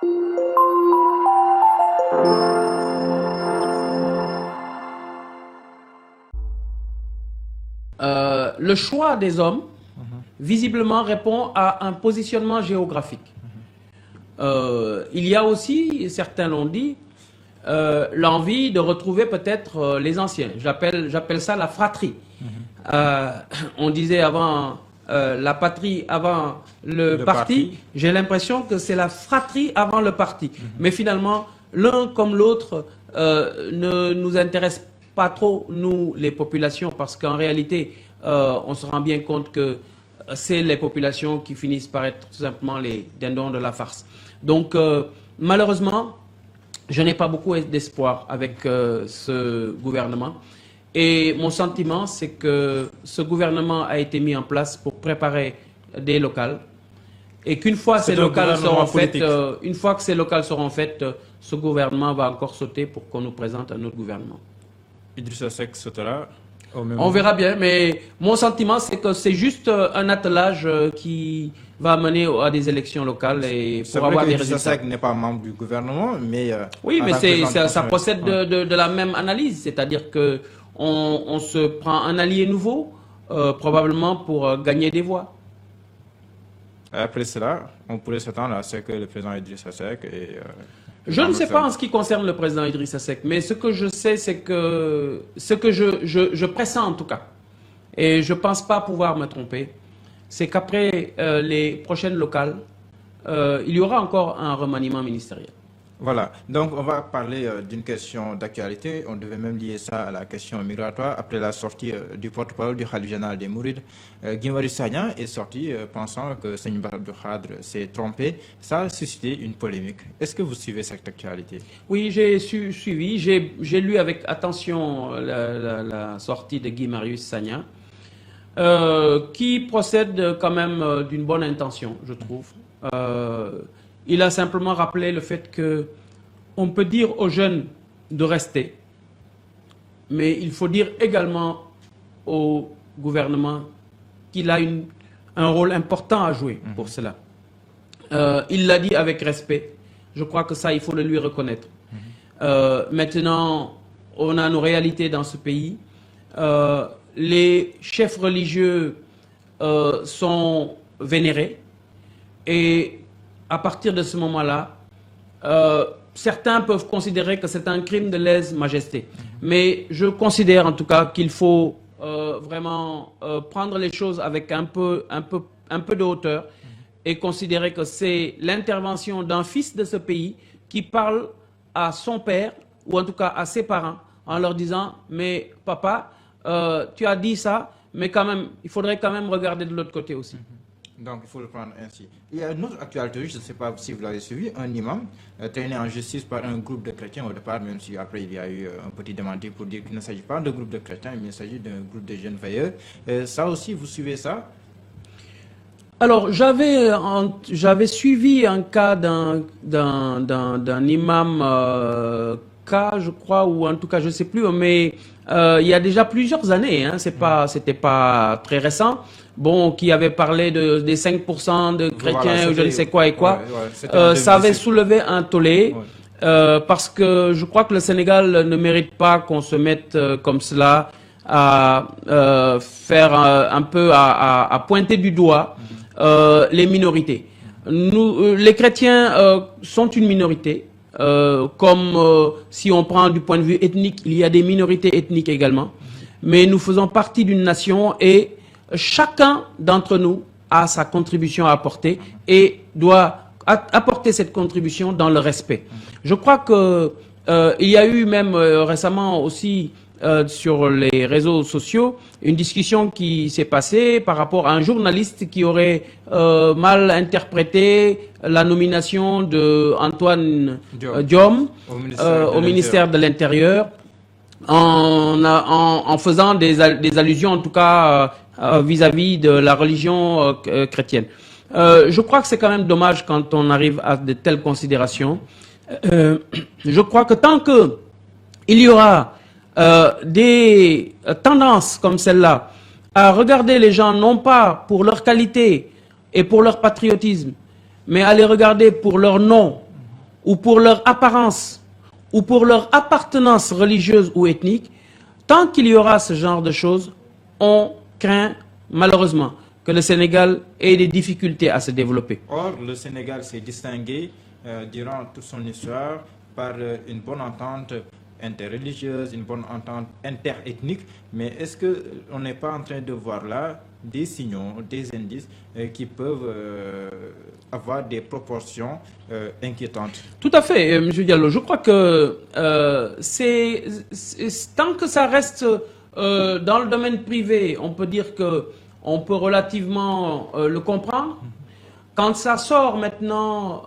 Le choix des hommes, visiblement, répond à un positionnement géographique. Il y a aussi, certains l'ont dit, l'envie de retrouver peut-être les anciens. J'appelle ça la fratrie. On disait avant la patrie, avant le parti. J'ai l'impression que c'est la fratrie avant le parti. Mais finalement, l'un comme l'autre ne nous intéresse pas trop, nous, les populations, parce qu'en réalité, on se rend bien compte que c'est les populations qui finissent par être tout simplement les dindons de la farce. Donc, malheureusement, je n'ai pas beaucoup d'espoir avec ce gouvernement. Et mon sentiment, c'est que ce gouvernement a été mis en place pour préparer des locales. Et qu'une fois ces locales seront faites, ce gouvernement va encore sauter pour qu'on nous présente un autre gouvernement. Idrissa Seck sautera. On verra bien, mais mon sentiment, c'est que c'est juste un attelage qui va mener à des élections locales et pour avoir des résultats. Idrissa Seck n'est pas membre du gouvernement, mais... oui, mais ça procède de la même analyse, c'est-à-dire que on se prend un allié nouveau, probablement pour gagner des voix. Après cela, on pourrait s'attendre à ce que le président Idrissa Seck et... je ne sais pas en ce qui concerne le président Idrissa Seck, mais ce que je sais, c'est que ce que je pressens en tout cas, et je ne pense pas pouvoir me tromper, c'est qu'après les prochaines locales, il y aura encore un remaniement ministériel. Voilà, donc on va parler d'une question d'actualité. On devait même lier ça à la question migratoire. Après la sortie du porte-parole du Khalife général des Mourides, Guy Marius Sagna est sorti pensant que Serigne Bass Abdou Khadre s'est trompé. Ça a suscité une polémique. Est-ce que vous suivez cette actualité? Oui, j'ai suivi. J'ai lu avec attention la sortie de Guy Marius Sagna, qui procède quand même d'une bonne intention, je trouve. Il a simplement rappelé le fait qu'on peut dire aux jeunes de rester, mais il faut dire également au gouvernement qu'il a un rôle important à jouer pour cela. Il l'a dit avec respect. Je crois que ça, il faut le lui reconnaître. Maintenant, on a nos réalités dans ce pays. Les chefs religieux sont vénérés et à partir de ce moment-là, certains peuvent considérer que c'est un crime de lèse-majesté. Mais je considère en tout cas qu'il faut vraiment prendre les choses avec un peu de hauteur et considérer que c'est l'intervention d'un fils de ce pays qui parle à son père, ou en tout cas à ses parents, en leur disant « Mais papa, tu as dit ça, mais quand même, il faudrait quand même regarder de l'autre côté aussi. » Donc, il faut le prendre ainsi. Il y a une autre actualité, je ne sais pas si vous l'avez suivi, un imam traîné en justice par un groupe de chrétiens au départ, même si après il y a eu un petit démenti pour dire qu'il ne s'agit pas d'un groupe de chrétiens, mais il s'agit d'un groupe de jeunes veilleurs. Ça aussi, vous suivez ça? Alors, j'avais suivi un cas d'un imam je crois, ou en tout cas, je ne sais plus, mais il y a déjà plusieurs années, hein, c'était pas très récent, bon, qui avait parlé des 5% de chrétiens, voilà, ou je ne sais quoi et quoi. Ça avait soulevé un tollé, parce que je crois que le Sénégal ne mérite pas qu'on se mette comme cela à faire un peu, à pointer du doigt les minorités. Nous, les chrétiens sont une minorité. Comme si on prend du point de vue ethnique, il y a des minorités ethniques également. Mais nous faisons partie d'une nation et chacun d'entre nous a sa contribution à apporter et doit apporter cette contribution dans le respect. Je crois que il y a eu même récemment aussi sur les réseaux sociaux une discussion qui s'est passée par rapport à un journaliste qui aurait mal interprété la nomination de Antoine Diome au ministère de l'Intérieur en faisant des allusions en tout cas vis-à-vis de la religion chrétienne. Je crois que c'est quand même dommage quand on arrive à de telles considérations. Je crois que tant que il y aura des tendances comme celle-là à regarder les gens non pas pour leur qualité et pour leur patriotisme, mais à les regarder pour leur nom ou pour leur apparence, ou pour leur appartenance religieuse ou ethnique, tant qu'il y aura ce genre de choses, on craint malheureusement que le Sénégal ait des difficultés à se développer. Or, le Sénégal s'est distingué durant toute son histoire par une bonne entente interreligieuse, une bonne entente interethnique, mais est-ce qu'on n'est pas en train de voir là des signaux, des indices qui peuvent avoir des proportions inquiétantes? Tout à fait, M. Diallo. Je crois que tant que ça reste dans le domaine privé, on peut dire qu'on peut relativement le comprendre. Quand ça sort maintenant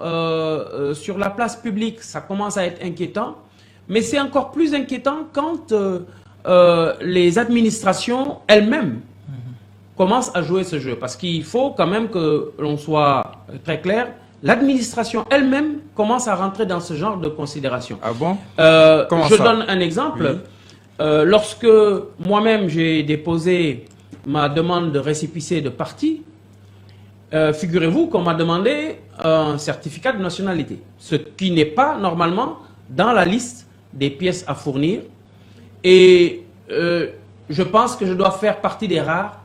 sur la place publique, ça commence à être inquiétant. Mais c'est encore plus inquiétant quand les administrations elles-mêmes commencent à jouer ce jeu. Parce qu'il faut quand même que l'on soit très clair. L'administration elle-même commence à rentrer dans ce genre de considération. Ah bon? Je donne un exemple. Oui. Lorsque moi-même j'ai déposé ma demande de récépissé de parti, figurez-vous qu'on m'a demandé un certificat de nationalité. Ce qui n'est pas normalement dans la liste des pièces à fournir. Et je pense que je dois faire partie des rares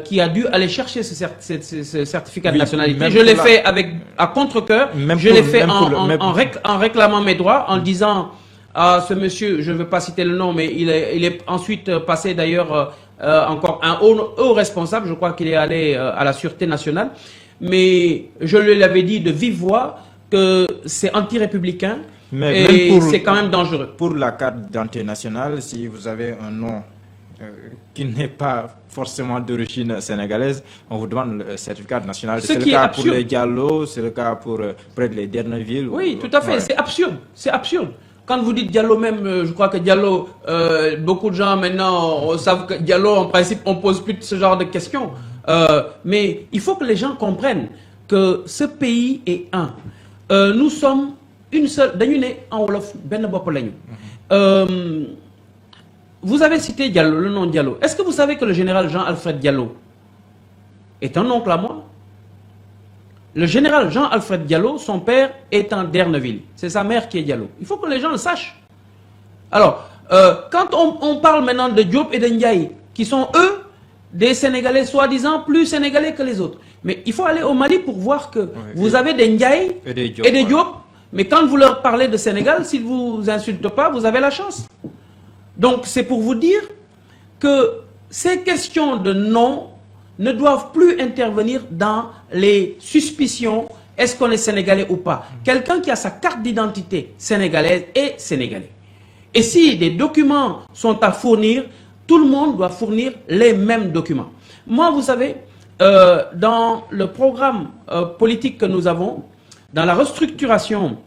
qui a dû aller chercher ce certificat de nationalité. Je l'ai fait à contre-cœur. Je l'ai fait en réclamant mes droits, en disant à ce monsieur, je ne veux pas citer le nom, mais il est ensuite passé d'ailleurs encore un haut responsable, je crois qu'il est allé à la Sûreté nationale. Mais je lui avais dit de vive voix que c'est anti-républicain. Et c'est quand même dangereux. Pour la carte d'identité nationale, si vous avez un nom qui n'est pas forcément d'origine sénégalaise, on vous demande le certificat national. C'est le cas pour les Diallo, c'est le cas pour près de les Derneville. Oui, tout à fait. Ouais. C'est absurde. C'est absurde. Quand vous dites Diallo même, je crois que Diallo, beaucoup de gens maintenant savent que Diallo, en principe, on ne pose plus ce genre de questions. Mais il faut que les gens comprennent que ce pays est un. Nous sommes une seule. Vous avez cité Diallo, le nom Diallo. Est-ce que vous savez que le général Jean-Alfred Diallo est un oncle à moi? Le général Jean-Alfred Diallo, son père est en Derneville. C'est sa mère qui est Diallo. Il faut que les gens le sachent. Alors, quand on parle maintenant de Diop et de Ndiaye, qui sont eux, des Sénégalais soi-disant plus Sénégalais que les autres. Mais il faut aller au Mali pour voir que vous avez des Ndiaye et des Diop. Mais quand vous leur parlez de Sénégal, s'ils ne vous insultent pas, vous avez la chance. Donc, c'est pour vous dire que ces questions de nom ne doivent plus intervenir dans les suspicions, est-ce qu'on est Sénégalais ou pas. Quelqu'un qui a sa carte d'identité sénégalaise est Sénégalais. Et si des documents sont à fournir, tout le monde doit fournir les mêmes documents. Moi, vous savez, dans le programme politique que nous avons, dans la restructuration,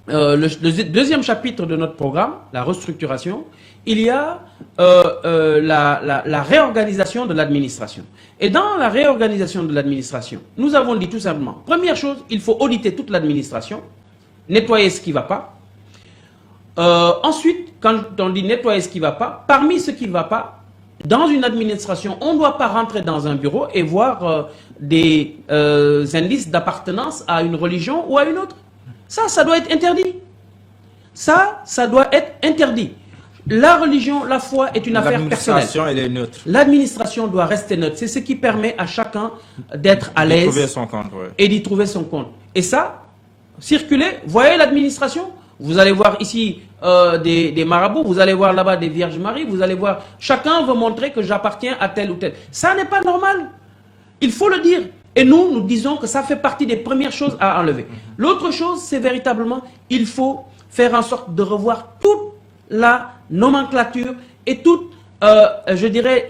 le deuxième chapitre de notre programme, la restructuration, il y a la réorganisation de l'administration. Et dans la réorganisation de l'administration, nous avons dit tout simplement, première chose, il faut auditer toute l'administration, nettoyer ce qui ne va pas. Ensuite, quand on dit nettoyer ce qui ne va pas, parmi ce qui ne va pas, dans une administration, on ne doit pas rentrer dans un bureau et voir des indices d'appartenance à une religion ou à une autre. Ça doit être interdit. Ça doit être interdit. La religion, la foi est une affaire personnelle. L'administration, elle est neutre. L'administration doit rester neutre. C'est ce qui permet à chacun d'être à l'aise et d'y trouver son compte. Et ça, circuler, voyez l'administration. Vous allez voir ici des marabouts, vous allez voir là-bas des Vierges Marie, vous allez voir, chacun veut montrer que j'appartiens à tel ou tel. Ça n'est pas normal. Il faut le dire. Et nous disons que ça fait partie des premières choses à enlever. L'autre chose, c'est véritablement, il faut faire en sorte de revoir toute la nomenclature et tout, je dirais,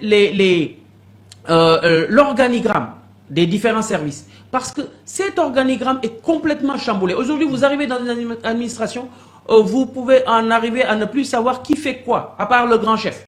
l'organigramme des différents services. Parce que cet organigramme est complètement chamboulé. Aujourd'hui, vous arrivez dans une administration, vous pouvez en arriver à ne plus savoir qui fait quoi, à part le grand chef.